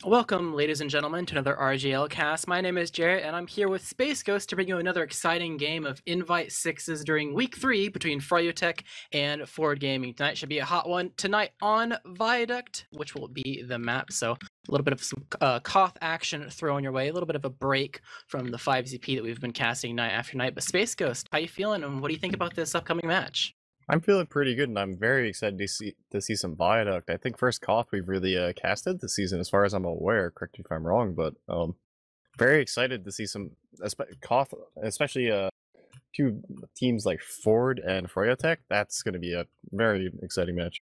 Welcome, ladies and gentlemen, to another RGL cast. My name is Jarrett, and I'm here with Space Ghost to bring you another exciting game of Invite Sixes during Week 3 between Froyotech and Ford Gaming. Tonight should be a hot one. Tonight on Viaduct, which will be the map, so a little bit of some Koth action thrown your way, a little bit of a break from the 5ZP that we've been casting night after night. But Space Ghost, how you feeling, and what do you think about this upcoming match? I'm feeling pretty good, and I'm very excited to see some Viaduct. I think first Koth we've really casted this season, as far as I'm aware. Correct me if I'm wrong, but very excited to see some Koth, especially two teams like Ford and Froyotech. That's going to be a very exciting match.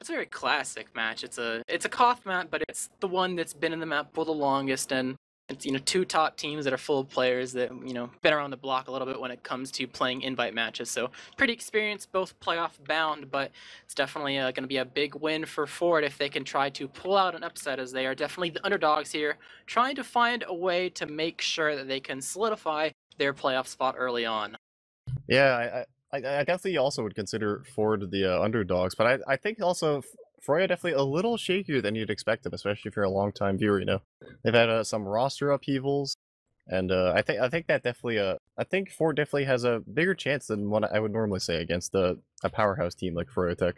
It's a very classic match. It's a Koth map, but it's the one that's been in the map for the longest, and it's two top teams that are full of players that been around the block a little bit when it comes to playing invite matches. So pretty experienced, both playoff bound, but it's definitely going to be a big win for Ford if they can try to pull out an upset, as they are definitely the underdogs here, trying to find a way to make sure that they can solidify their playoff spot early on. Yeah, I definitely also would consider Ford the underdogs, but I think also Froyo definitely a little shakier than you'd expect them, especially if you're a long-time viewer. They've had some roster upheavals, and I think that definitely I think Ford definitely has a bigger chance than what I would normally say against a powerhouse team like Froyotech.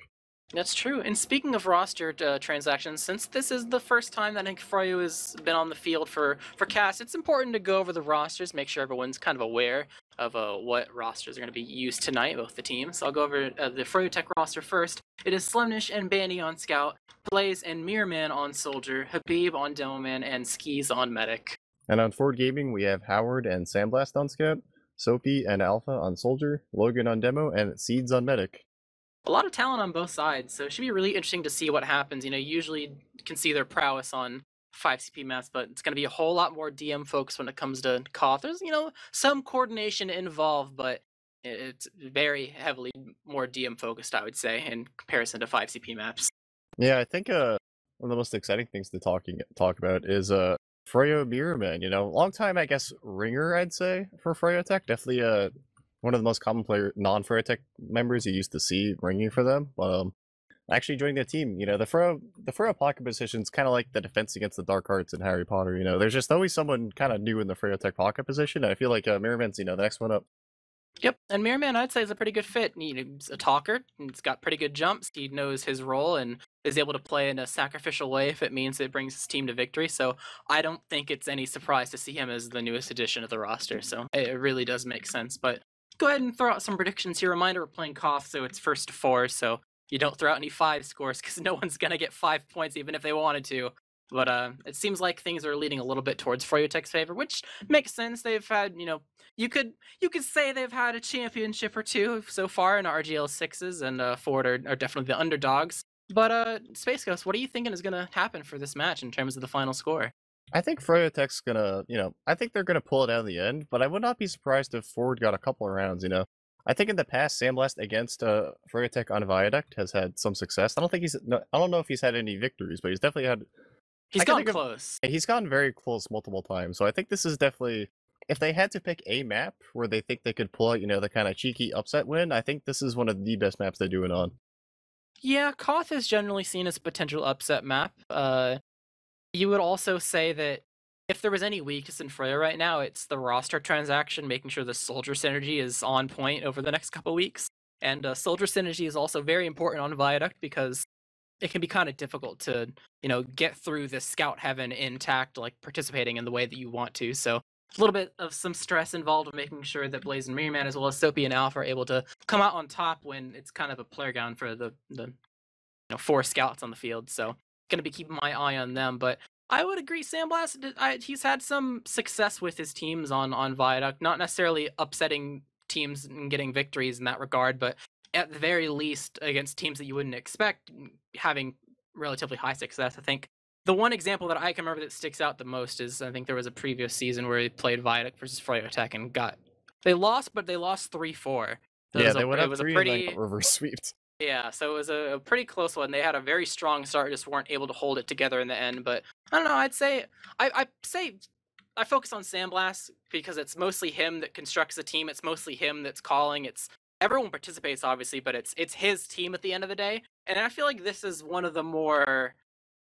That's true. And speaking of roster transactions, since this is the first time that I think Froyo has been on the field for cast, it's important to go over the rosters, make sure everyone's kind of aware of what rosters are going to be used tonight, both the teams. So I'll go over the Froyotech roster first. It is Slimnish and Bandy on Scout, Blaze and Mirrorman on Soldier, Habib on Demoman, and Skis on Medic. And on Ford Gaming, we have Howard and Sandblast on Scout, Soapy and Alpha on Soldier, Logan on Demo, and Seeds on Medic. A lot of talent on both sides, so it should be really interesting to see what happens. Usually you can see their prowess on 5CP maps, but it's going to be a whole lot more DM focused when it comes to Koth. There's, some coordination involved, but it's very heavily more DM focused, I would say, in comparison to 5CP maps. Yeah, I think one of the most exciting things to talk about is Froyo Mirrorman. Long time, I guess, ringer, I'd say, for Froyotech. Definitely one of the most common non-Froyotech members you used to see ringing for them. Actually joining the team, the Froyo pocket position is kind of like the defense against the dark arts in Harry Potter. There's just always someone kind of new in the Froyotech pocket position, and I feel like Mirrorman's, the next one up. Yep, and Mirrorman, I'd say, is a pretty good fit. He's a talker, and he's got pretty good jumps. He knows his role and is able to play in a sacrificial way if it means it brings his team to victory. So I don't think it's any surprise to see him as the newest addition to the roster. So it really does make sense. But go ahead and throw out some predictions here. Reminder, we're playing Koth, so it's first to 4, so you don't throw out any 5 scores, because no one's going to get 5 points even if they wanted to. But it seems like things are leading a little bit towards Froyotech's favor, which makes sense. They've had, you could say they've had a championship or two so far in RGL 6s, and Ford are definitely the underdogs. But Space Ghost, what are you thinking is going to happen for this match in terms of the final score? I think Froyotech's gonna, I think they're gonna pull it out in the end, but I would not be surprised if Ford got a couple of rounds, I think in the past, Sandblast against Froyotech on Viaduct has had some success. I don't know if he's had any victories, but he's definitely had... He's gotten close. He's gotten very close multiple times, so I think this is definitely... If they had to pick a map where they think they could pull out, the kind of cheeky upset win, I think this is one of the best maps they do it on. Yeah, Koth is generally seen as a potential upset map. You would also say that if there was any weakness in Froyo right now, it's the roster transaction, making sure the Soldier synergy is on point over the next couple weeks. And Soldier synergy is also very important on Viaduct, because it can be kind of difficult to, get through the scout heaven intact, like participating in the way that you want to. So a little bit of some stress involved with making sure that Blaze and Mirrorman, as well as Soapy and Alpha, are able to come out on top when it's kind of a player ground for the 4 scouts on the field. So going to be keeping my eye on them. But I would agree, Sandblast, he's had some success with his teams on Viaduct, not necessarily upsetting teams and getting victories in that regard, but at the very least against teams that you wouldn't expect, having relatively high success. I think the one example that I can remember that sticks out the most is, I think there was a previous season where he played Viaduct versus Froyotech and they lost, but they lost 3-4. Yeah, they went up 3 and then got reverse sweeped. Yeah, so it was a pretty close one. They had a very strong start, just weren't able to hold it together in the end. But I don't know, I'd say I focus on Sandblast because it's mostly him that constructs the team. It's mostly him that's calling. Everyone participates, obviously, but it's his team at the end of the day. And I feel like this is one of the more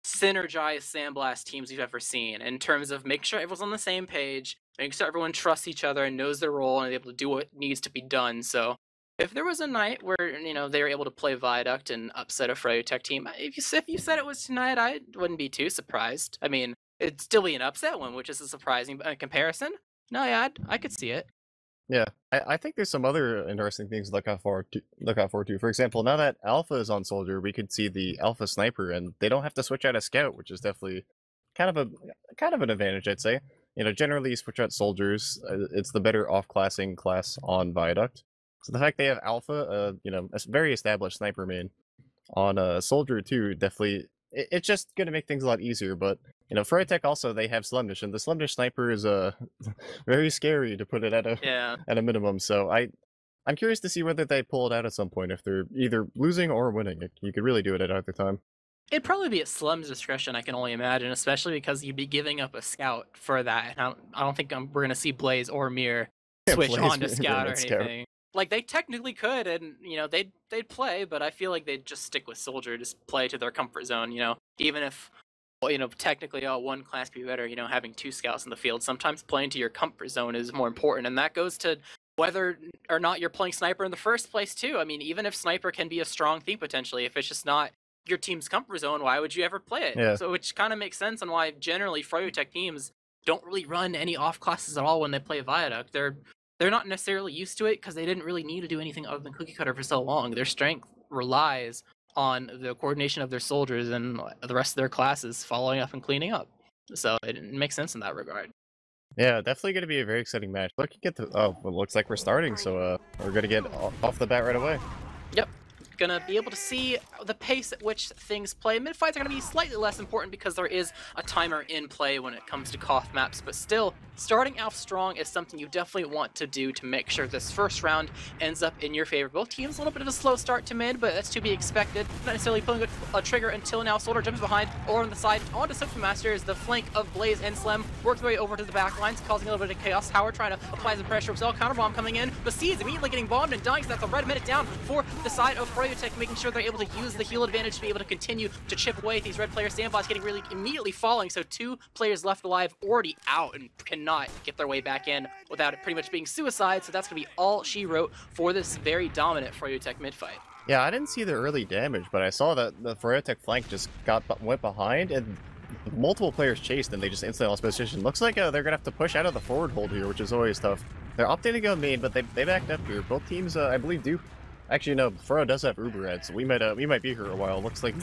synergized Sandblast teams we've ever seen in terms of making sure everyone's on the same page, making sure everyone trusts each other and knows their role and is able to do what needs to be done. So if there was a night where, you know, they were able to play Viaduct and upset a Froyotech team, if you said it was tonight, I wouldn't be too surprised. I mean, it'd still be an upset one, which is a surprising comparison. No, yeah, I could see it. Yeah, I think there's some other interesting things to look out for too. For example, now that Alpha is on Soldier, we could see the Alpha Sniper, and they don't have to switch out a Scout, which is definitely kind of an advantage, I'd say. You know, generally you switch out Soldiers, it's the better off-classing class on Viaduct. So the fact they have Alpha, you know, a very established sniper main on Soldier too, definitely, it's just gonna make things a lot easier. But you know, Froyotech also, they have Slemdish, and the Slemdish sniper is very scary, to put it at a minimum. So I'm curious to see whether they pull it out at some point, if they're either losing or winning. You could really do it at either time. It'd probably be at Slum's discretion, I can only imagine, especially because you'd be giving up a Scout for that. And I don't think we're going to see Blaze or Mir switch on to Scout or anything. Like, they technically could, and, you know, they'd play, but I feel like they'd just stick with Soldier, just play to their comfort zone, you know? Even if, well, you know, technically, one class be better, you know, having 2 Scouts in the field, sometimes playing to your comfort zone is more important, and that goes to whether or not you're playing Sniper in the first place, too. I mean, even if Sniper can be a strong theme, potentially, if it's just not your team's comfort zone, why would you ever play it? Yeah. So, which kind of makes sense on why generally Froyotech teams don't really run any off classes at all when they play Viaduct. They're not necessarily used to it because they didn't really need to do anything other than cookie cutter for so long. Their strength relies on the coordination of their soldiers and the rest of their classes following up and cleaning up. So it makes sense in that regard. Yeah, definitely going to be a very exciting match. Looking at the well, it looks like we're starting, so we're going to get off the bat right away. Yep. Gonna be able to see the pace at which things play. Mid-fights are gonna be slightly less important because there is a timer in play when it comes to Koth maps, but still, starting off strong is something you definitely want to do to make sure this first round ends up in your favor. Both teams a little bit of a slow start to mid, but that's to be expected. Not necessarily pulling a trigger until now. Soldier jumps behind, or on the side, onto Sophie Master as the flank of Blaze and Slem work their way over to the back lines, causing a little bit of chaos. Howard trying to apply some pressure himself. Counterbomb coming in, but Seeds immediately getting bombed and dying, so that's a red minute down for the side of Froyotech, making sure they're able to use the heal advantage to be able to continue to chip away at these red players. Sandbox getting really immediately falling, so 2 players left alive, already out, and cannot get their way back in without it pretty much being suicide, so that's going to be all she wrote for this very dominant Froyotech mid-fight. Yeah, I didn't see the early damage, but I saw that the Froyotech flank just went behind, and multiple players chased, and they just instantly lost position. Looks like they're going to have to push out of the forward hold here, which is always tough. They're opting to go main, but they backed up here. Both teams, I believe, do. Actually, no, Fro does have Uber Red, so we might be here a while. Looks like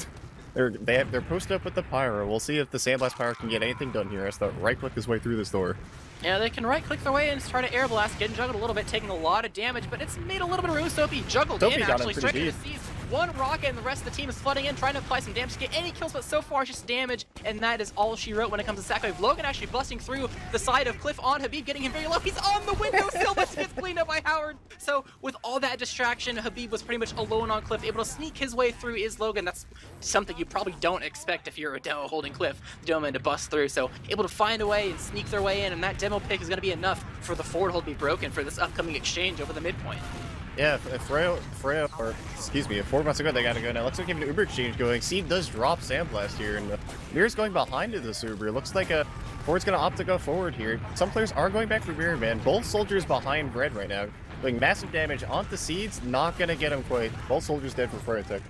they're posted up with the Pyro. We'll see if the Sandblast Pyro can get anything done here as the right-click his way through this door. Yeah, they can right-click their way and try to air blast, getting juggled a little bit, taking a lot of damage, but it's made a little bit of room. Sophie juggled in, actually, straight into the seas. 1 rocket, and the rest of the team is flooding in, trying to apply some damage to get any kills, but so far it's just damage, and that is all she wrote when it comes to Sackwave. Logan actually busting through the side of Cliff on Habib, getting him very low. He's on the windowsill, but gets cleaned up by Howard. So with all that distraction, Habib was pretty much alone on Cliff, able to sneak his way through is Logan. That's something you probably don't expect if you're a demo holding Cliff, the demo man to bust through. So able to find a way and sneak their way in, and that demo pick is going to be enough for the forward hold to be broken for this upcoming exchange over the midpoint. Yeah, if 4 months ago they gotta go now. Looks like we have an Uber exchange going. Seed does drop Sandblast here, and Mirror's going behind to this Uber. Looks like Ford's gonna opt to go forward here. Some players are going back for Mirror Man. Both soldiers behind Red right now, doing massive damage onto Seeds. Not gonna get him quite. Both soldiers dead for Froyotech.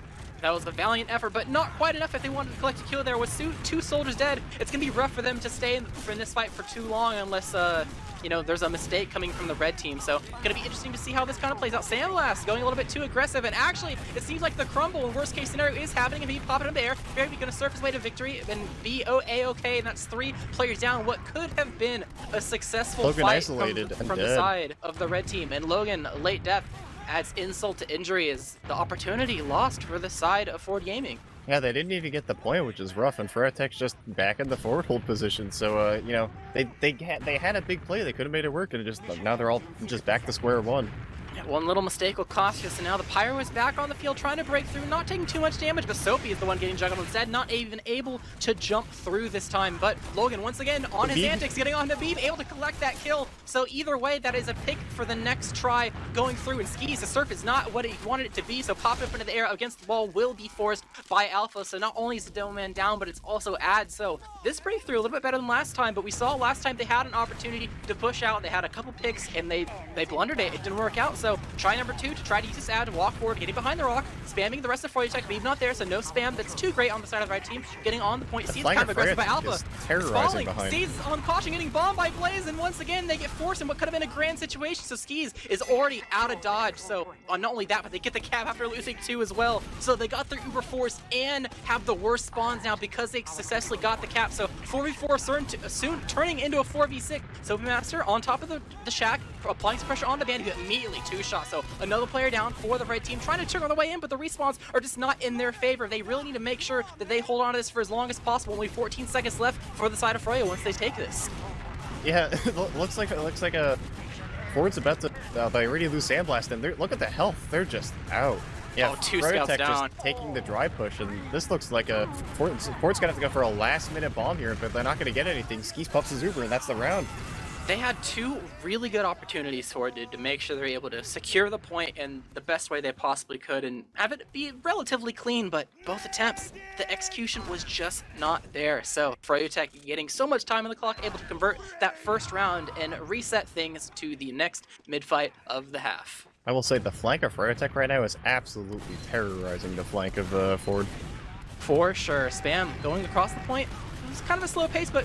That was a valiant effort, but not quite enough if they wanted to collect a kill there. With 2 soldiers dead, it's going to be rough for them to stay in this fight for too long unless, you know, there's a mistake coming from the red team. So, going to be interesting to see how this kind of plays out. Sandblast going a little bit too aggressive, and actually, it seems like the crumble in worst case scenario is happening, and he popping in the air. Maybe going to surf his way to victory and be A-okay, and that's 3 players down. What could have been a successful Logan fight isolated from the side of the red team, and Logan, late death, adds insult to injury as the opportunity lost for the side of Ford Gaming. Yeah, they didn't even get the point, which is rough, and Froyotech's just back in the forward hold position. So, you know, they had a big play. They could have made it work, and now they're all just back to square one. Yeah, One little mistake will cost you, so now the Pyro is back on the field trying to break through, not taking too much damage, but Soapy is the one getting juggled instead, not even able to jump through this time. But Logan, once again, on his antics, getting on Habib, able to collect that kill. So either way, that is a pick for the next try going through. And Skis, the surf is not what he wanted it to be, so popping up into the air against the wall will be forced by Alpha. So not only is the Dome Man down, but it's also Ad. So this breakthrough a little bit better than last time, but we saw last time they had an opportunity to push out. They had a couple picks, and they blundered it. It didn't work out, so try number 2 to try to use this Ad to walk forward, getting behind the rock, spamming the rest of Froyotech, Maybe not there, so no spam. That's too great on the side of the right team. Getting on the point. Seeds kind of aggressive by Alpha. Terrorizing behind. Seeds on caution, getting bombed by Blaze, and once again they get forced in what could have been a grand situation. So Skis is already out of dodge. So not only that, but they get the cap after losing 2 as well. So they got their Uber force and have the worst spawns now because they successfully got the cap. So 4v4 soon turning into a 4v6. Soapy Master on top of the shack, applying some pressure on the band, who immediately 2-shot. So another player down for the red team, trying to trigger their way in, but the respawns are just not in their favor. They really need to make sure that they hold on to this for as long as possible. Only 14 seconds left for the side of Froyo once they take this. Yeah, it looks like a Ford's about to they already lose Sandblast, and look at the health. They're just out. Yeah, oh, 2 scouts down. Just taking the dry push, and this looks like a Ford's gonna have to go for a last-minute bomb here, but they're not gonna get anything. Skis pops his Uber, and that's the round. They had 2 really good opportunities for it to make sure they're able to secure the point in the best way they possibly could and have it be relatively clean, but both attempts, the execution was just not there. So Froyotech getting so much time on the clock, able to convert that first round and reset things to the next mid-fight of the half. I will say the flank of Froyotech right now is absolutely terrorizing the flank of Ford. For sure. Spam going across the point. It was kind of a slow pace, but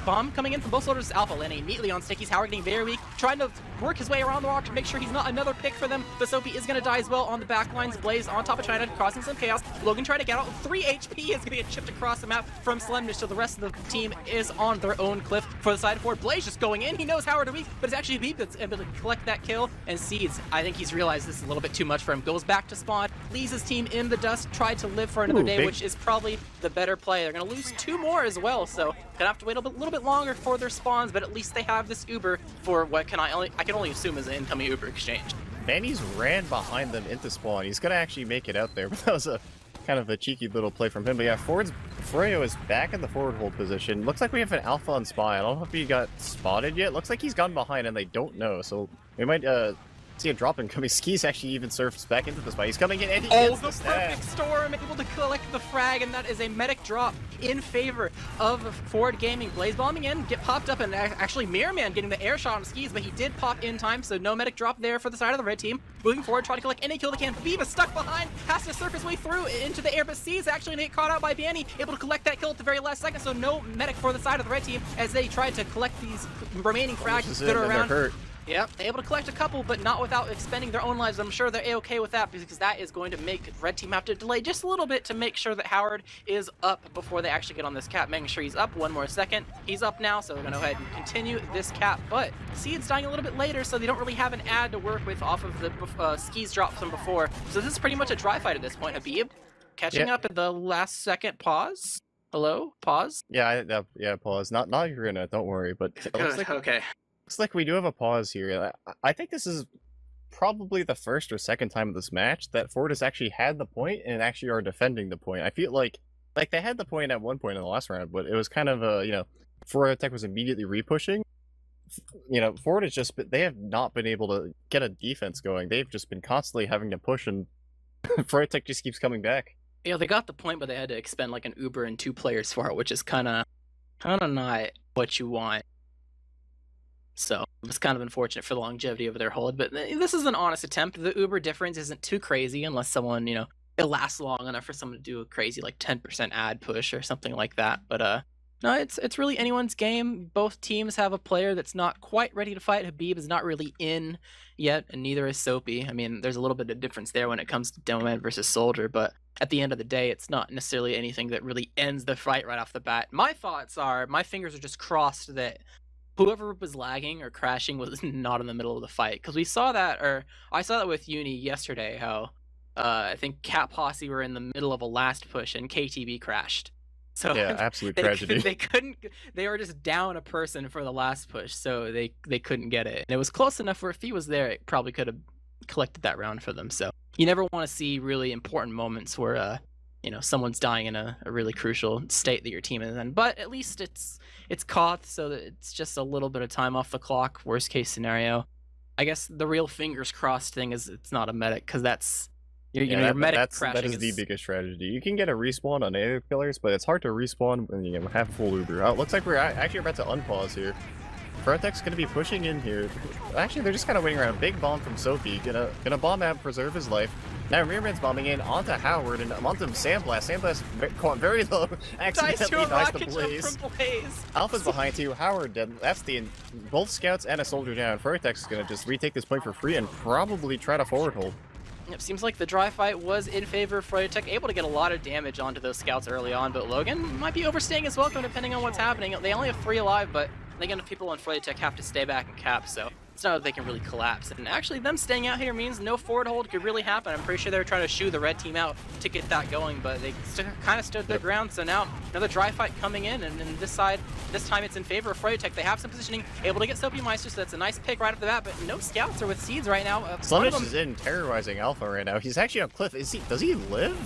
bomb coming in from both soldiers. Alpha landing immediately on Sticky's. Howard getting very weak, trying to work his way around the rock to make sure he's not another pick for them. But Soapy is going to die as well on the back lines. Blaze on top of China, causing some chaos. Logan trying to get out. 3 HP is going to get chipped across the map from Slemnish, so the rest of the team is on their own cliff for the side of Ford. Blaze just going in. He knows Howard are weak, but it's actually Beep that's able to collect that kill. And Seeds, I think he's realized this is a little bit too much for him. Goes back to spawn, leaves his team in the dust, tried to live for another day, which is probably the better play. They're going to lose 2 more as well, so gonna have to wait a little bit longer for their spawns, but at least they have this Uber for what I can only assume is an incoming Uber exchange. Manny's ran behind them into spawn. He's gonna actually make it out there, but that was a kind of a cheeky little play from him. But yeah, Froyo is back in the forward hold position. Looks like we have an Alpha on Spy. I don't know if he got spotted yet. Looks like he's gone behind and they don't know, so we might see a drop incoming. Skis actually even surfs back into the Spy. He's coming in and he gets the perfect storm, able to collect the frag, and that is a medic drop in favor of Ford Gaming. Blaze bombing in, get popped up, and actually Mirror Man getting the air shot on Skis, but he did pop in time, so no medic drop there for the side of the red team. Moving forward, trying to collect any kill they can. Viva stuck behind, has to surf his way through into the air, but Sees actually get caught out by Banny, able to collect that kill at the very last second, so no medic for the side of the red team as they tried to collect these remaining frags that are around. Yep, able to collect a couple, but not without expending their own lives. I'm sure they're a-okay with that because that is going to make red team have to delay just a little bit to make sure that Howard is up before they actually get on this cap. Making sure he's up 1 more second. He's up now, so we're going to go ahead and continue this cap. But Seed's dying a little bit later, so they don't really have an ad to work with off of the Skis drop from before. So this is pretty much a dry fight at this point. Habib catching up at the last second. Pause. Hello? Pause? Yeah, pause. Not your internet, don't worry. But it looks like, okay. Looks like we do have a pause here. I think this is probably the first or second time of this match that Ford has actually had the point and actually are defending the point. I feel like they had the point at one point in the last round, but it was kind of Froyotech was immediately repushing. Ford has they have not been able to get a defense going. They've just been constantly having to push, and Froyotech just keeps coming back. Yeah, they got the point, but they had to expend like an Uber and 2 players for it, which is kind of not what you want. So it's kind of unfortunate for the longevity of their hold, but this is an honest attempt. The Uber difference isn't too crazy unless someone, it lasts long enough for someone to do a crazy like 10% ad push or something like that. But no, it's really anyone's game. Both teams have a player that's not quite ready to fight. Habib is not really in yet, and neither is Soapy. I mean, there's a little bit of difference there when it comes to Demoman versus Soldier, but at the end of the day, it's not necessarily anything that really ends the fight right off the bat. My thoughts are, my fingers are just crossed that whoever was lagging or crashing was not in the middle of the fight, because we saw that, or I saw that with Uni yesterday, how I think Cat Posse were in the middle of a last push and KTB crashed. So yeah, absolute tragedy. They were just down a person for the last push, so they couldn't get it. And it was close enough where if he was there, it probably could have collected that round for them. So you never want to see really important moments where someone's dying in a really crucial state that your team is in. But at least it's Koth, so that it's just a little bit of time off the clock. Worst case scenario, I guess the real fingers crossed thing is it's not a medic, because that's your medic crashing. That is the biggest tragedy. You can get a respawn on AoE killers, but it's hard to respawn when you have full Uber. It looks like we're actually about to unpause here. Froyotech's gonna be pushing in here. Actually, they're just kind of waiting around. Big bomb from Sophie, gonna bomb out, preserve his life. Now Rearman's bombing in onto Howard and onto Sandblast. Sandblast caught very low, accidentally dies to Blaze. Alpha's behind you. Howard dead. That's both scouts and a soldier down. Froyotech's gonna just retake this point for free and probably try to forward hold. It seems like the dry fight was in favor of Froyotech, able to get a lot of damage onto those scouts early on, but Logan might be overstaying his welcome depending on what's happening. They only have 3 alive, but again, people on Froyotech have to stay back and cap, so it's not that they can really collapse. And actually, them staying out here means no forward hold could really happen. I'm pretty sure they were trying to shoo the red team out to get that going, but they kind of stood their ground. So now another dry fight coming in, and this side, this time it's in favor of Froyotech. They have some positioning, able to get Soapy Meister, so that's a nice pick right off the bat, but no scouts are with seeds right now. Slunish is in terrorizing Alpha right now. He's actually on Cliff. Does he live?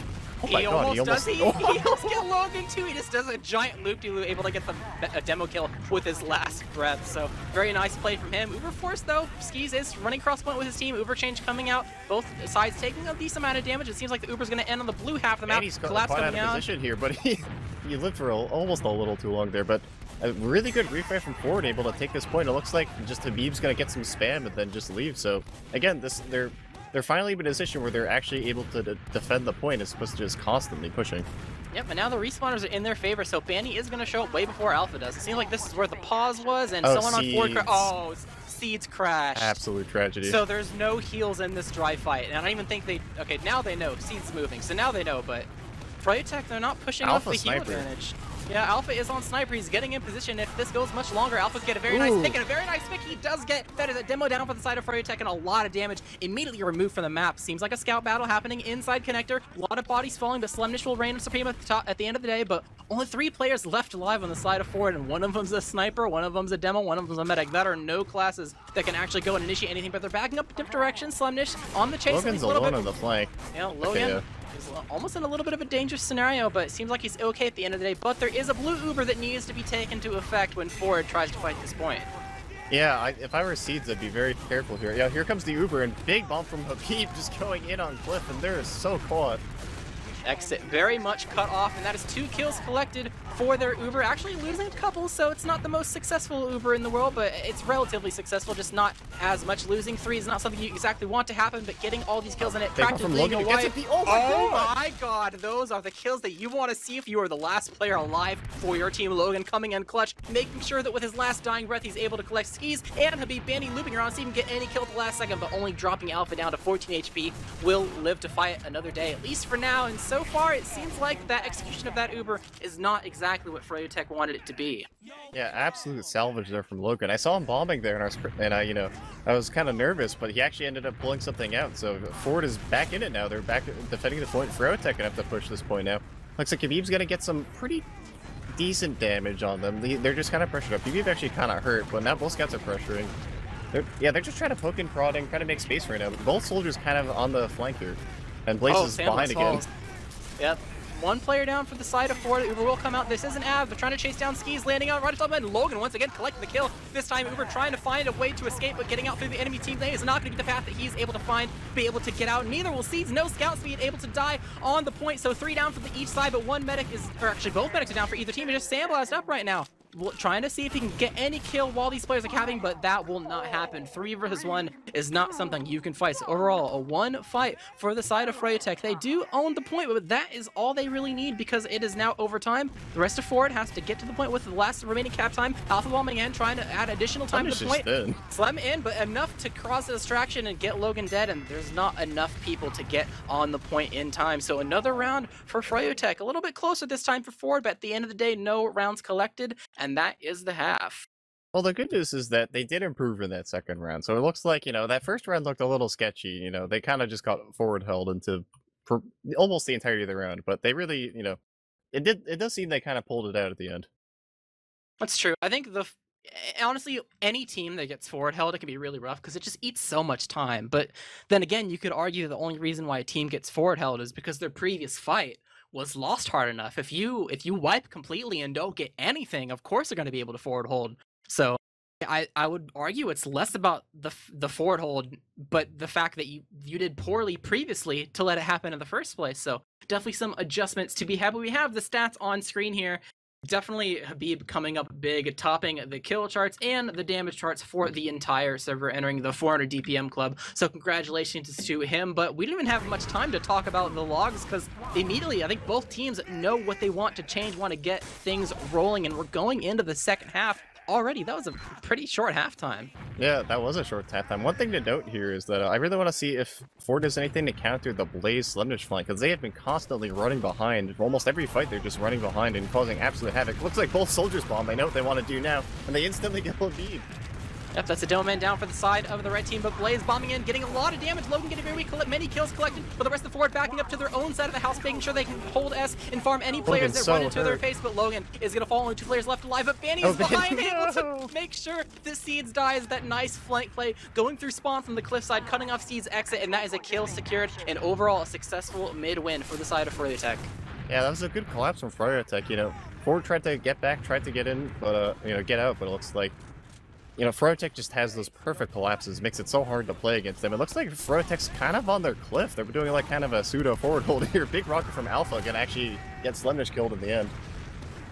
Oh my god, he almost he almost get Logan too. He just does a giant loop-de-loop, able to get the demo kill with his last breath. So very nice play from him. Uber Force though, Skis is running cross point with his team. Uber change coming out, both sides taking a decent amount of damage. It seems like the Uber's going to end on the blue half of the map. He's collapse coming out of position here, but he lived for almost a little too long there. But a really good replay from forward, able to take this point. It looks like just Habib's going to get some spam and then just leave. So again, they're finally in a position where they're actually able to defend the point as opposed to just constantly pushing. Yep, and now the respawners are in their favor, so Banny is going to show up way before Alpha does. It seems like this is where the pause was, and someone on forward Seeds crashed. Absolute tragedy. So there's no heals in this dry fight, and I don't even think okay, now they know. Seeds moving, so now they know, but Froyotech, they're not pushing off the heal advantage. Yeah, Alpha is on Sniper. He's getting in position. If this goes much longer, Alpha get a very nice pick and a very nice pick. He does get that is a demo down for the side of Froyotech and a lot of damage immediately removed from the map. Seems like a scout battle happening inside connector. A lot of bodies falling, but Slemnish will reign supreme at the end of the day. But only 3 players left alive on the side of forward, and one of them's a sniper, one of them's a demo, one of them's a medic. That are no classes that can actually go and initiate anything, but they're backing up a different direction. Slemnish on the chase. Logan's alone on the flank. Yeah, Logan. Is almost in a little bit of a dangerous scenario, but it seems like he's okay at the end of the day. But there is a blue Uber that needs to be taken to effect when Ford tries to fight this point. Yeah, if I were Seeds, I'd be very careful here. Yeah, here comes the Uber, and big bump from Habib just going in on Cliff, and they're so caught. Exit very much cut off, and that is 2 kills collected for their Uber. Actually losing a couple, so it's not the most successful Uber in the world, but it's relatively successful, just not as much. Losing 3 is not something you exactly want to happen, but getting all these kills in it practically in a way. Oh my god, those are the kills that you want to see if you are the last player alive for your team. Logan coming in clutch, making sure that with his last dying breath, he's able to collect Skis, and Habib Bandy looping around, so he can get any kill at the last second, but only dropping Alpha down to 14 HP. Will live to fight another day, at least for now, and so far it seems like that execution of that Uber is not exactly what Froyotech wanted it to be. Yeah, absolute salvage there from Logan. I saw him bombing there, and I was kind of nervous, but he actually ended up pulling something out. So Ford is back in it now. They're back defending the point. Froyotech gonna have to push this point now. Looks like Habib's gonna get some pretty decent damage on them. They're just kind of pressured up. Habib actually kind of hurt, but now both scouts are pressuring. They're just trying to poke and prod and trying to make space right now. Both soldiers kind of on the flank here, and Blaze is behind again. Yep. 1 player down for the side of 4. The Uber will come out. This isn't Av. They're trying to chase down Skis, landing out right atop and Logan once again collecting the kill. This time Uber trying to find a way to escape, but getting out through the enemy team lane is not going to be the path that he's able to find, be able to get out. Neither will Seeds. No scout speed, able to die on the point. So 3 down from each side, but 1 medic is, or actually both medics are down for either team. It's just Sandblast up right now. Trying to see if he can get any kill while these players are capping, but that will not happen. 3 versus 1 is not something you can fight. So overall, a 1 fight for the side of Froyotech. They do own the point, but that is all they really need because it is now overtime. The rest of Ford has to get to the point with the last remaining cap time. Alpha bombing in, trying to add additional time to the point. Slam in, but enough to cause the distraction and get Logan dead, and there's not enough people to get on the point in time. So another round for Froyotech. A little bit closer this time for Ford, but at the end of the day, no rounds collected. And that is the half. Well, the good news is that they did improve in that second round. So it looks like, that first round looked a little sketchy. They kind of just got forward held into almost the entirety of the round. But they really, it does seem they kind of pulled it out at the end. That's true. I think honestly, any team that gets forward held, it can be really rough because it just eats so much time. But then again, you could argue the only reason why a team gets forward held is because their previous fight was lost hard enough. If you wipe completely and don't get anything, of course they're going to be able to forward hold. So I would argue it's less about the forward hold, but the fact that you did poorly previously to let it happen in the first place. So definitely some adjustments to be had. But we have the stats on screen here. Definitely Habib coming up big, topping the kill charts and the damage charts for the entire server, entering the 400 DPM club. So congratulations to him, but we don't even have much time to talk about the logs because immediately I think both teams know what they want to change, want to get things rolling, and we're going into the second half already. That was a pretty short halftime. Yeah, that was a short halftime. One thing to note here is that I really want to see if Ford does anything to counter the Blaze Slimnish flank, because they have been constantly running behind. Almost every fight they're just running behind and causing absolute havoc. Looks like both soldiers bomb. They know what they want to do now, and they instantly get a lead. Yep, that's a dome man down for the side of the red team, but Blaze bombing in, getting a lot of damage. Logan getting very weak, many kills collected, but the rest of the forward backing up to their own side of the house, making sure they can hold S and farm any players that run into their face, but Logan is going to fall, only 2 players left alive, but Banny is behind, able to make sure the Seeds dies. That nice flank play, going through spawn from the cliffside, cutting off Seeds exit, and that is a kill secured, and overall a successful mid-win for the side of Froyotech. Yeah, that was a good collapse from Froyotech, you know. Ford tried to get back, tried to get in, but, you know, get out, but it looks like, you know, Froyotech just has those perfect collapses, makes it so hard to play against them. It looks like Froyotech's kind of on their cliff. They're doing like kind of a pseudo forward hold here. Big rocket from Alpha can actually get Slimnish killed in the end.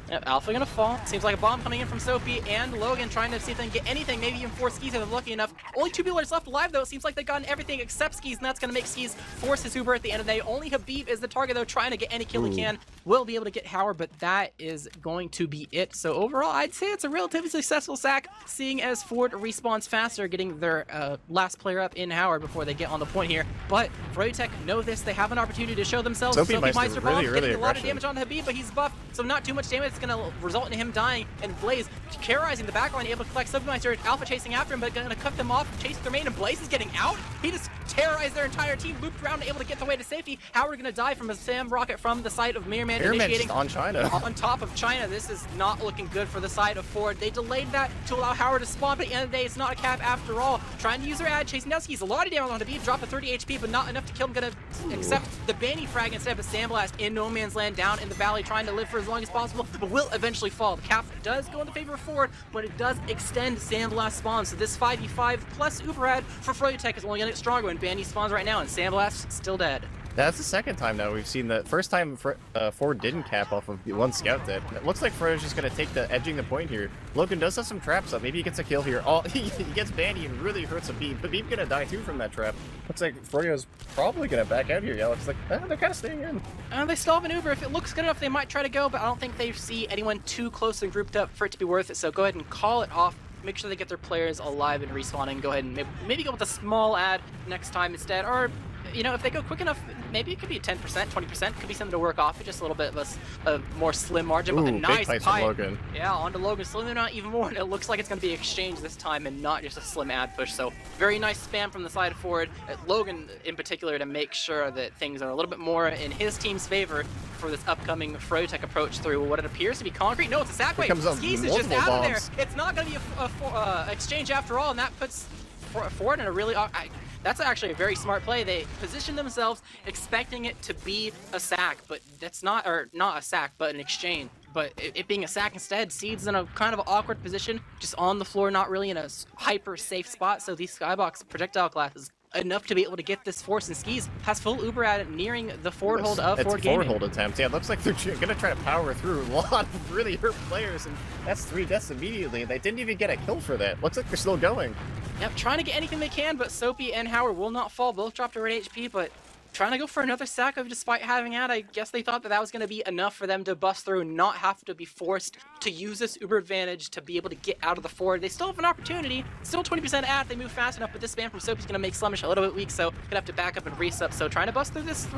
Yep, Alpha gonna fall. Seems like a bomb coming in from Soapy and Logan trying to see if they can get anything, maybe even force Skis if they're lucky enough. Only 2 people left alive though. It seems like they've gotten everything except Skis, and that's gonna make Skis force his Uber at the end of the day. Only Habib is the target though, trying to get any kill he can. Will be able to get Howard, but that is going to be it. So overall, I'd say it's a relatively successful sack, seeing as Ford respawns faster, getting their last player up in Howard before they get on the point here. But Froyotech know this. They have an opportunity to show themselves. Soapy Meister bomb, really getting a lot of damage on Habib, but he's buffed, so not too much damage. It's gonna result in him dying, and Blaze terrorizing the backline, able to collect Submeister. Alpha chasing after him, but gonna cut them off, chase their main, and Blaze is getting out. He just terrorized their entire team, looped around, able to get the way to safety. Howard gonna die from a Sam rocket from the side of Mirrorman, initiating on China. On top of China. This is not looking good for the side of Ford. They delayed that to allow Howard to spawn, but at the end of the day, it's not a cap after all. Trying to use their ad, chasing down Skis. A lot of damage on Habib, drop a 30 HP, but not enough to kill him. Gonna accept the Banny frag instead of a Sandblast in no man's land down in the valley, trying to live for as long as possible, but will eventually fall. The cap does go in the favor of Ford, but it does extend Sandblast spawn. So this 5v5 plus Uberad for Froyotech is only gonna get stronger when Banny spawns right now, and Sandblast's still dead. That's the second time now we've seen that. First time Ford didn't cap off of the one scout dead. It looks like Froyo's just going to take the edging the point here. Logan does have some traps up. Maybe he gets a kill here. Oh, he gets Bandy and really hurts Habib. Habib going to die too from that trap. Looks like Froyo's probably going to back out here. Yeah, looks like they're kind of staying in. They still have an Uber. If it looks good enough, they might try to go, but I don't think they see anyone too close and grouped up for it to be worth it. So go ahead and call it off. Make sure they get their players alive and respawning. Go ahead and maybe go with a small ad next time instead. Or, you know, if they go quick enough, maybe it could be 10%, 20%. Could be something to work off. Just a little bit of a more slim margin. Ooh, but a nice big pipe. Logan. Yeah, onto Logan. Slimming him out even more. And it looks like it's going to be exchanged this time and not just a slim ad push. So very nice spam from the side of Ford. Logan in particular, to make sure that things are a little bit more in his team's favor for this upcoming Froyotech approach through what it appears to be concrete. No, it's a sack. Wait, Skis is just out of there. It's not going to be a exchange after all, and that puts Ford in a really... that's actually a very smart play. They position themselves expecting it to be a sack, but that's not, or not a sack, but an exchange. But it being a sack instead, Seeds in a kind of awkward position, just on the floor, not really in a hyper safe spot. So these Skybox projectile classes enough to be able to get this force, and Skis has full Uber at it, nearing the forward hold of Ford Gaming. Forward hold attempt. Yeah, it looks like they're going to try to power through a lot of really hurt players, and that's 3 deaths immediately. They didn't even get a kill for that. Looks like they're still going. Yep, trying to get anything they can, but Soapy and Howard will not fall. Both dropped to red HP, but trying to go for another sack of despite having ad. I guess they thought that was going to be enough for them to bust through and not have to be forced to use this Uber advantage to be able to get out of the forward. They still have an opportunity. Still 20% ad if they move fast enough, but this spam from Soapy's going to make Slummish a little bit weak, so going to have to back up and resup. So trying to bust through this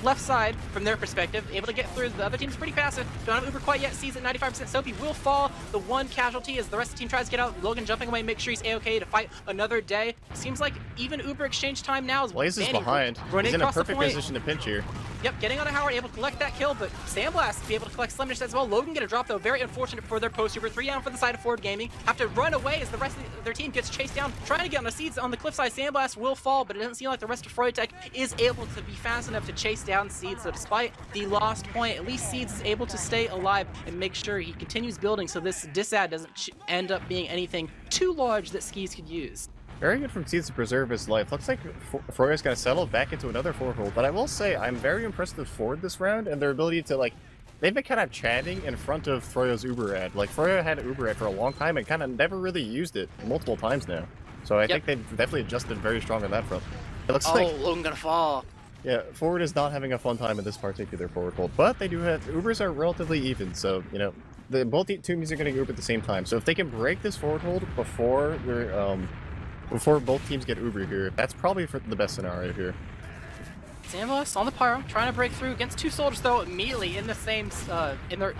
left side from their perspective. Able to get through. The other team's pretty fast. Don't have Uber quite yet. Sees at 95%. Soapy will fall. The one casualty as the rest of the team tries to get out. Logan jumping away, make sure he's A-okay to fight another day. Seems like even Uber exchange time now is Blaze is behind. Running across the the perfect point. position to pinch here. Yep, getting on a Howard, able to collect that kill, but Sandblast be able to collect Slimnish as well. Logan get a drop though, very unfortunate for their post Uber. 3 down for the side of Forward Gaming. Have to run away as the rest of their team gets chased down, trying to get on the Seeds on the cliffside. Sandblast will fall, but it doesn't seem like the rest of Froyotech is able to be fast enough to chase down Seeds. So despite the lost point, at least Seeds is able to stay alive and make sure he continues building so this disad doesn't end up being anything too large that Skis could use. Very good from Seeds to preserve his life. Looks like Froyo's gonna settle back into another forward hold, but I will say I'm very impressed with Ford this round and their ability to, like, they've been kind of chatting in front of Froyo's Uber ad. Like, Froyo had an Uber ad for a long time and kind of never really used it multiple times now. So I think they've definitely adjusted very strong on that front. It looks like Logan gonna fall. Yeah, Forward is not having a fun time in this particular forward hold, but they do have Ubers are relatively even, so you know both teams are getting Uber at the same time. So if they can break this forward hold before they're before both teams get Uber here, that's probably for the best scenario here. Sandblast on the pyro, trying to break through against two soldiers though, immediately in the same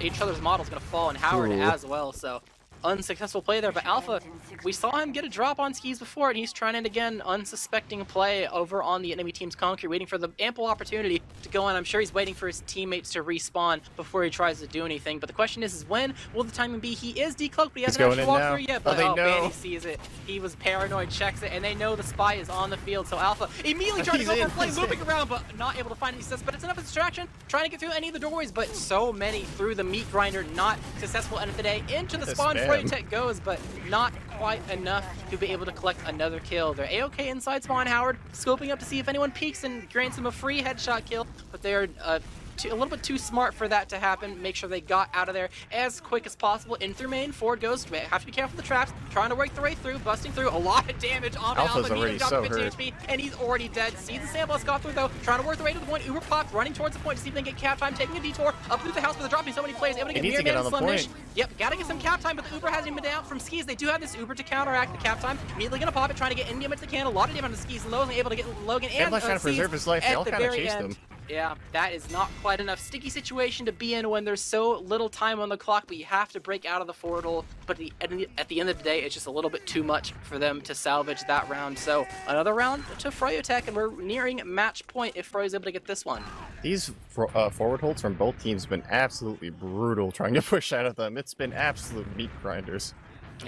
each other's model is gonna fall, and Howard as well. So unsuccessful play there, but Alpha, we saw him get a drop on Skis before, and he's trying it again, unsuspecting play over on the enemy team's concrete, waiting for the ample opportunity to go in. I'm sure he's waiting for his teammates to respawn before he tries to do anything, but the question is when will the timing be? He is decloaked, but he hasn't actually walked through yet, but man, he sees it. He was paranoid, checks it, and they know the spy is on the field, so Alpha immediately trying to go for a play, looping around, but not able to find any success, but it's enough of a distraction, trying to get through any of the doorways, but so many through the meat grinder, not successful end of the day. Into the spawn, Froyotech goes, but not quite enough to be able to collect another kill. They're A-okay inside spawn, Howard, scoping up to see if anyone peeks and grants him a free headshot kill, but they're a little bit too smart for that to happen. Make sure they got out of there as quick as possible. In through main, Ford goes, have to be careful with the traps, trying to work their way through, busting through, a lot of damage on Alpha's Alpha, already so hurt. HP, and he's already dead. Sees the Sandblast got through though, trying to work their way to the point, Uber popped, running towards the point to see if they can get cap time, taking a detour, up through the house, but they're dropping so many players, able to get Mirror Man and Slimnish. Yep, gotta get some cap time, but the Uber hasn't even been out from Skis. They do have this Uber to counteract the cap time. Immediately gonna pop it, trying to get in damage they can, a lot of damage on the Skis, Logan able to get Logan and trying to preserve his life, they all kind of chased him. Yeah, that is not quite enough. Sticky situation to be in when there's so little time on the clock, but you have to break out of the forward hole. But at the end of the day, it's just a little bit too much for them to salvage that round. So another round to Froyotech, and we're nearing match point if Froyo's able to get this one. These forward holds from both teams have been absolutely brutal trying to push out of them. It's been absolute meat grinders.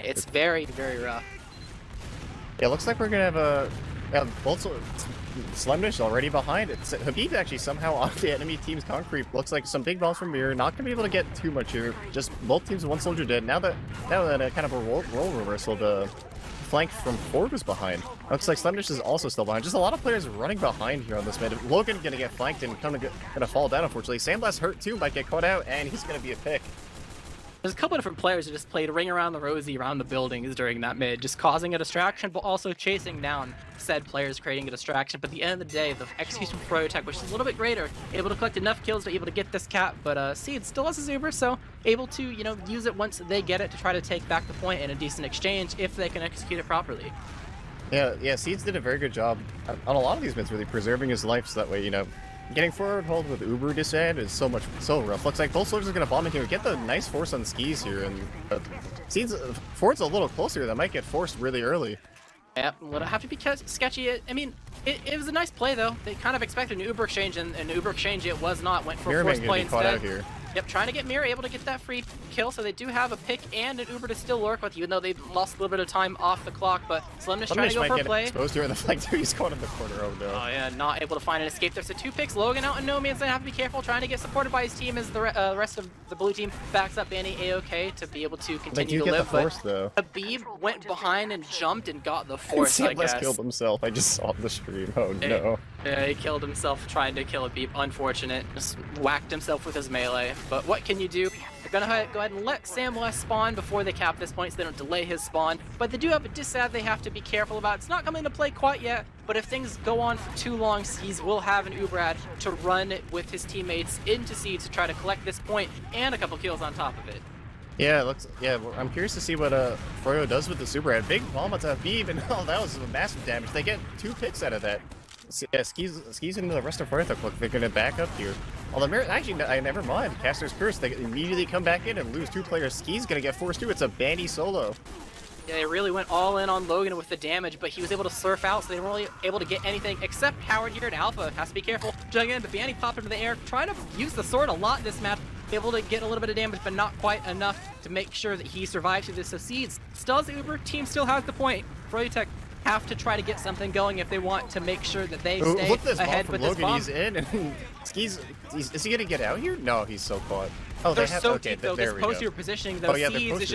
It's very, very rough. Yeah, looks like we're going to have both Slimnish already behind it. Habib actually somehow on the enemy team's concrete. Looks like some big bombs from Mirror. Not going to be able to get too much here. Just both teams, one soldier dead. Now that kind of a role reversal, the flank from Ford was behind. Looks like Slimnish is also still behind. Just a lot of players running behind here on this mid. Logan going to get flanked and gonna fall down, unfortunately. Sandblast hurt too, might get caught out, and he's going to be a pick. There's a couple of different players who just played Ring Around the Rosie around the buildings during that mid, just causing a distraction, but also chasing down said players, creating a distraction. But at the end of the day, the execution from Froyotech, which is a little bit greater, able to collect enough kills to be able to get this cap, but Seed still has his Uber, so able to, you know, use it once they get it to try to take back the point in a decent exchange if they can execute it properly. Yeah, Seeds did a very good job on a lot of these mids, really preserving his life, so that way, you know, getting forward hold with Uber disad is so rough. Looks like both soldiers are gonna bomb in here. Get the nice force on Skis here, and Seeds Ford's a little closer. That might get forced really early. Yeah, would have to be sketchy. I mean, it was a nice play though. They kind of expected an Uber exchange, and an Uber exchange it was not. Went for a forced play instead. Out here. Yep, trying to get Mirror, able to get that free kill, so they do have a pick and an Uber to still work with, even though they lost a little bit of time off the clock, but Slimnish trying to go for a play. Exposed here in the flank too, he's caught in the corner, oh no. Oh yeah, not able to find an escape there, so 2 picks, Logan out in no man's land, have to be careful, trying to get supported by his team as the rest of the blue team backs up Banny A-okay to be able to continue to live, force, though. Habib went behind and jumped and got the force, I guess. killed himself, I just saw the stream, oh no. Yeah, he killed himself trying to kill Habib, unfortunate. Just whacked himself with his melee. But what can you do? They're gonna go ahead and let Sandblast spawn before they cap this point so they don't delay his spawn. But they do have a disad they have to be careful about. It's not coming into play quite yet, but if things go on for too long, Skis will have an Uberad to run with his teammates into Seed to try to collect this point and a couple kills on top of it. Yeah, I'm curious to see what Froyo does with the super ad. Big bomb onto Habib, and oh, that was massive damage. They get 2 picks out of that. Yeah, Skis into the rest of Froyotech look, they're gonna back up here. Although actually, I never mind. Caster's Curse, they immediately come back in and lose 2 players. Skis gonna get forced too. It's a Bandy solo. They really went all in on Logan with the damage, but he was able to surf out, so they weren't really able to get anything except Howard here in Alpha. Has to be careful. Jumping in, but Banny popped into the air, trying to use the sword a lot this map. Able to get a little bit of damage, but not quite enough to make sure that he survives through this. So Seeds still has the Uber, team still has the point. Froyotech have to try to get something going if they want to make sure that they stay ahead with this bomb. He's in, and Skis, is he gonna get out here? No, he's so caught. Oh, they're they have, so okay, deep though. there This we go. post-Uber positioning though, yeah, Seeds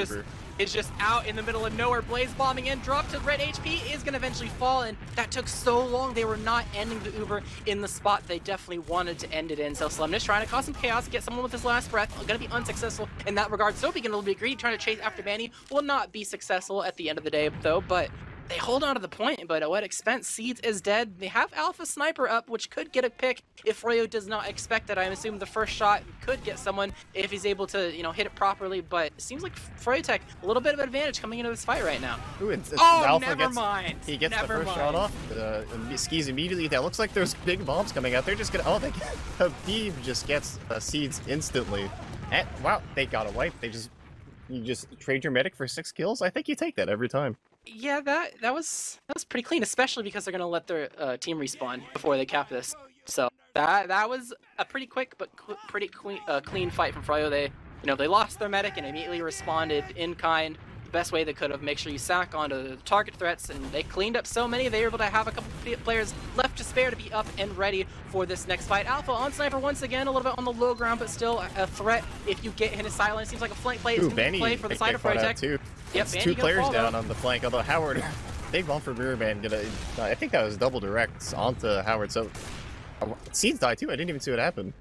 is just out in the middle of nowhere. Blaze bombing in, drop to red HP is gonna eventually fall, and that took so long. They were not ending the Uber in the spot they definitely wanted to end it in. So Slemnish trying to cause some chaos, get someone with his last breath. Gonna be unsuccessful in that regard. Soapy getting a little bit greedy, trying to chase after Banny. Will not be successful at the end of the day though, but they hold on to the point, but at what expense? Seeds is dead. They have Alpha Sniper up, which could get a pick if Froyo does not expect it. I'm assuming the first shot could get someone if he's able to, you know, hit it properly, but it seems like Froyotech, a little bit of advantage coming into this fight right now. Ooh, Alpha never mind. He gets the first shot off. Skis immediately. That looks like there's big bombs coming out. They're just gonna, Habib just gets Seeds instantly. And, wow, they got a wipe. You just trade your medic for 6 kills? I think you take that every time. Yeah, that was pretty clean, especially because they're gonna let their team respawn before they cap this. So that was a pretty quick but pretty clean fight from Froyo. They lost their medic and immediately responded in kind the best way they could have. Make sure you sack onto the target threats, and they cleaned up so many. They were able to have a couple players left to spare to be up and ready for this next fight. Alpha on Sniper once again, a little bit on the low ground, but still a threat if you get hit silent. Seems like a flank play is going to be play for the side of Froyotech. Yep, 2 players down on the flank, although Howard, big bomb for Mirrorman, I think that was double directs onto Howard, so Seeds died too. I didn't even see what happened.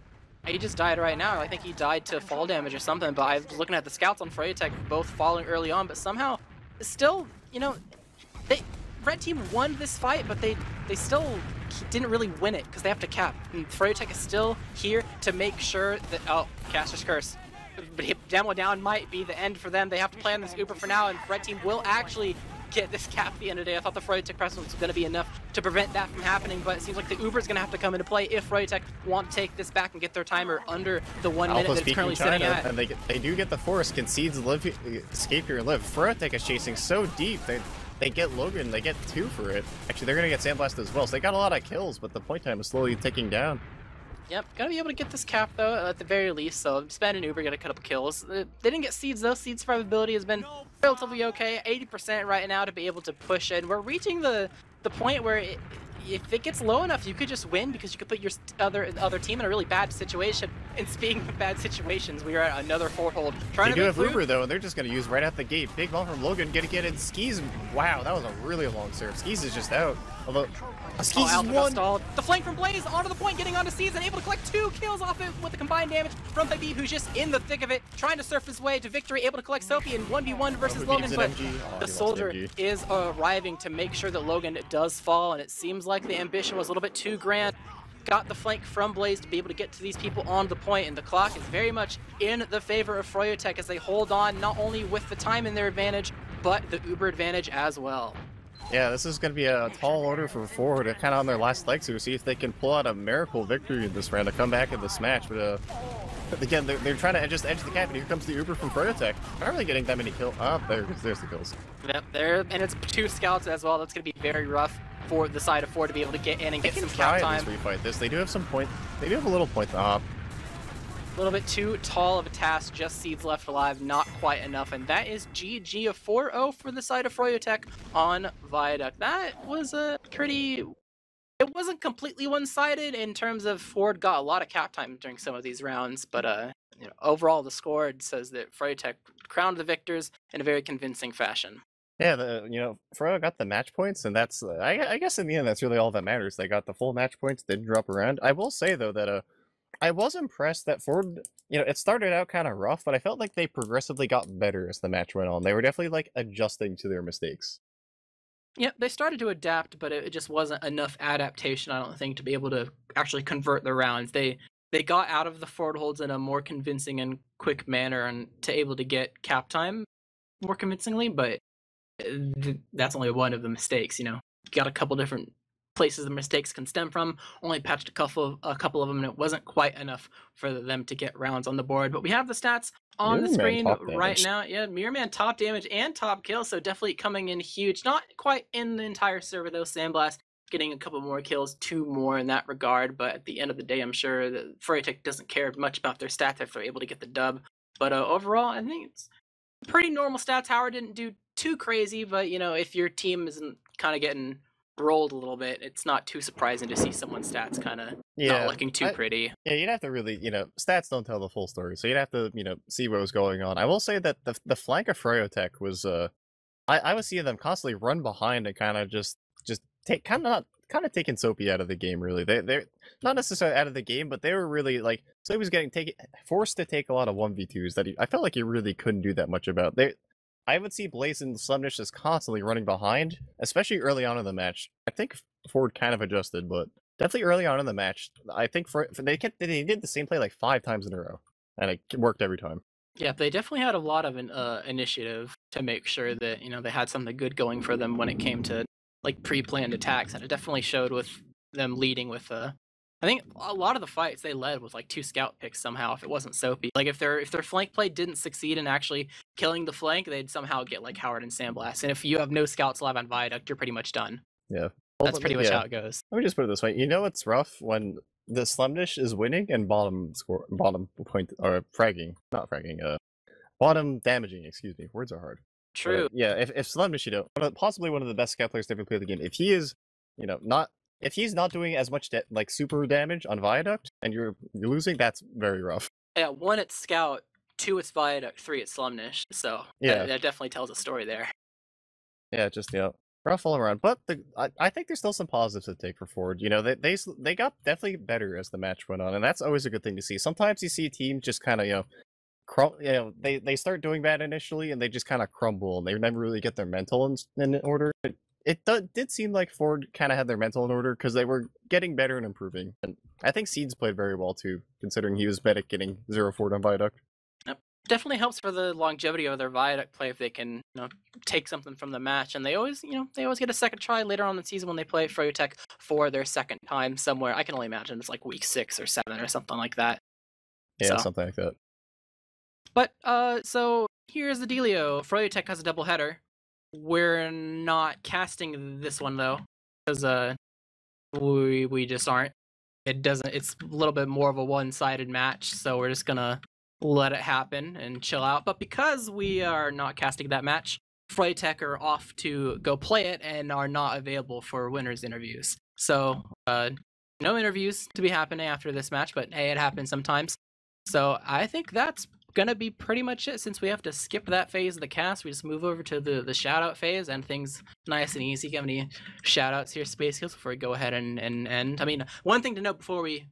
He just died right now. I think he died to fall damage or something, but I was looking at the scouts on Froyotech, both falling early on, but somehow, still, Red Team won this fight, but they still didn't really win it because they have to cap. And Froyotech is still here to make sure that, oh, Caster's Curse. But demo down might be the end for them. They have to play on this Uber for now, and Red Team will actually get this cap at the end of the day. I thought the Froyotech press was going to be enough to prevent that from happening, but it seems like the Uber is going to have to come into play if Froyotech want to take this back and get their timer under the 1 minute that it's currently sitting at. And they do get the force. Concedes escape here and live. Froyotech is chasing so deep. They get Logan. They get 2 for it. Actually, they're going to get Sandblast as well. So they got a lot of kills, but the point time is slowly ticking down. Yep, gotta be able to get this cap though, at the very least, so spend an Uber, get a couple kills. They didn't get Seeds though. Seeds survivability has been relatively okay, 80% right now to be able to push in. We're reaching the point where if it gets low enough, you could just win because you could put your other team in a really bad situation. And speaking of bad situations, we are at another 4-hold. They do have Uber though, and they're just gonna use right at the gate. Big bomb from Logan, gonna get in. Skis, wow, that was a really long serve. Skis is just out. Although Skis is one. The flank from Blaze onto the point, getting onto Seeds and able to collect 2 kills off it with the combined damage from Habib, who's just in the thick of it, trying to surf his way to victory, able to collect Sophie in 1v1 versus Logan, but the soldier is arriving to make sure that Logan does fall, and it seems like the ambition was a little bit too grand. Got the flank from Blaze to be able to get to these people on the point, and the clock is very much in the favor of Froyotech as they hold on not only with the time in their advantage, but the Uber advantage as well. Yeah, this is going to be a tall order for forward, kind of on their last legs to see if they can pull out a miracle victory in this round to come back in this match. But again, they're trying to just edge the cap, and here comes the Uber from Froyotech. Not really getting that many kills. Oh, there's the kills. Yep, there, and it's 2 scouts as well. That's going to be very rough for the side of 4 to be able to get in and get some cap time. They can try this. They do have some point. They do have a little point. A little bit too tall of a task, just Seeds left alive, not quite enough, and that is GG of 4-0 for the side of Froyotech on Viaduct. That was a pretty... It wasn't completely one-sided in terms of Ford got a lot of cap time during some of these rounds, but overall the score says that Froyotech crowned the victors in a very convincing fashion. Yeah, Froyo got the match points, and that's, I guess in the end, that's really all that matters. They got the full match points, didn't drop around. I will say, though, that I was impressed that Ford, it started out kind of rough, but I felt like they progressively got better as the match went on. They were definitely, adjusting to their mistakes. Yeah, they started to adapt, but it just wasn't enough adaptation, I don't think, to be able to actually convert the rounds. They got out of the forward holds in a more convincing and quick manner and to able to get cap time more convincingly, but that's only one of the mistakes, You got a couple different places the mistakes can stem from. Only patched a couple of them, and it wasn't quite enough for them to get rounds on the board. But we have the stats on the Mirror Man screen top right damage. now. Yeah, Mirror Man top damage and top kill, so definitely coming in huge. Not quite in the entire server though. Sandblast getting a couple more kills, 2 more in that regard. But at the end of the day, I'm sure that Froyotech doesn't care much about their stats if they're able to get the dub. But overall, I think it's pretty normal stats. Howard didn't do too crazy, but if your team isn't kind of getting rolled a little bit, it's not too surprising to see someone's stats kind of not looking too pretty. Yeah, you'd have to really, stats don't tell the full story, so you'd have to, see what was going on. I will say that the flank of Froyotech was, I was seeing them constantly run behind and kind of just take, kind of taking Soapy out of the game. Really, they're not necessarily out of the game, but they were really like, so he was getting forced to take a lot of 1v2s that I felt like he really couldn't do that much about. I would see Blaze and Slumnish just constantly running behind, especially early on in the match. I think Ford kind of adjusted, but definitely early on in the match, I think they did the same play like 5 times in a row, and it worked every time. Yeah, they definitely had a lot of initiative to make sure that they had something good going for them when it came to like pre-planned attacks, and it definitely showed with them leading with I think a lot of the fights they led with like 2 scout picks somehow. If it wasn't Soapy, like if their flank play didn't succeed in actually killing the flank, they'd somehow get like Howard and Sandblast. And if you have no scouts alive on Viaduct, you're pretty much done. Yeah, that's pretty much how it goes. Let me just put it this way: it's rough when the Slumnish is winning and bottom point or fragging, not fragging, bottom damaging. Excuse me, words are hard. True. Yeah, if Slumnish, possibly one of the best scout players to ever play the game, if he is, if he's not doing as much like super damage on Viaduct and you're losing, that's very rough. Yeah, 1 it's Scout, 2 it's Viaduct, 3 it's Slumnish. So yeah, that definitely tells a story there. Yeah, just rough all around. But I think there's still some positives to take for Ford. They got definitely better as the match went on, and that's always a good thing to see. Sometimes you see a team just kind of they start doing bad initially and they just kind of crumble and they never really get their mental in order. It did seem like Ford kind of had their mental in order because they were getting better and improving. And I think Seeds played very well too, considering he was medic getting 0-4 on Viaduct. Yep. Definitely helps for the longevity of their Viaduct play if they can take something from the match. And they always get a second try later on in the season when they play Froyotech for their second time somewhere. I can only imagine it's like week 6 or 7 or something like that. Yeah, something like that. But so here's the dealio. Froyotech has a doubleheader. We're not casting this one though, because we just aren't. It's a little bit more of a one-sided match, so we're just gonna let it happen and chill out. But because we are not casting that match, Froyotech are off to go play it and are not available for winners interviews. So no interviews to be happening after this match, but hey, it happens sometimes. So I think that's gonna be pretty much it. Since we have to skip that phase of the cast, we just move over to the shout out phase and things nice and easy. Have any shout outs here, Space Heels, before we go ahead and end? I mean, one thing to note before we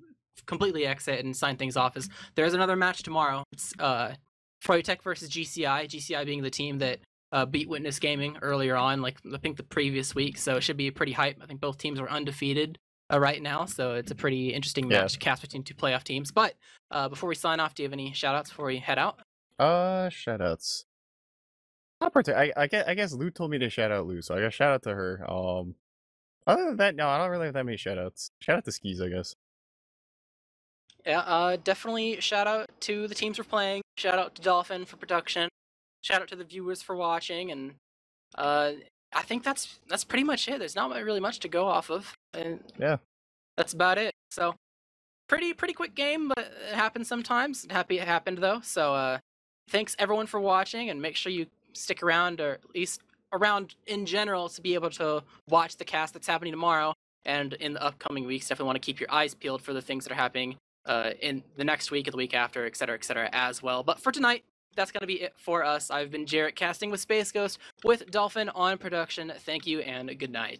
completely exit and sign things off is there's another match tomorrow. It's Froyotech versus GCI being the team that beat Witness Gaming earlier on, like I think the previous week, so it should be pretty hype. I think both teams are undefeated right now, so it's a pretty interesting match to cast between 2 playoff teams. But before we sign off, do you have any shoutouts before we head out? Shoutouts. I guess Lou told me to shout out Lou, so I got shout out to her. Other than that, no, I don't really have that many shoutouts. Shout out to Skis, I guess. Yeah, definitely shout out to the teams we're playing. Shout out to Dolphin for production. Shout out to the viewers for watching, and I think that's pretty much it. There's not really much to go off of. And yeah, that's about it. So pretty quick game, but it happens sometimes. Happy it happened though. So thanks everyone for watching, and make sure you stick around, or at least around in general, to be able to watch the cast that's happening tomorrow and in the upcoming weeks. Definitely want to keep your eyes peeled for the things that are happening in the next week and the week after, etc., as well. But for tonight, that's going to be it for us. I've been Jarrett, casting with Space Ghost, with Dolphin on production. Thank you and good night.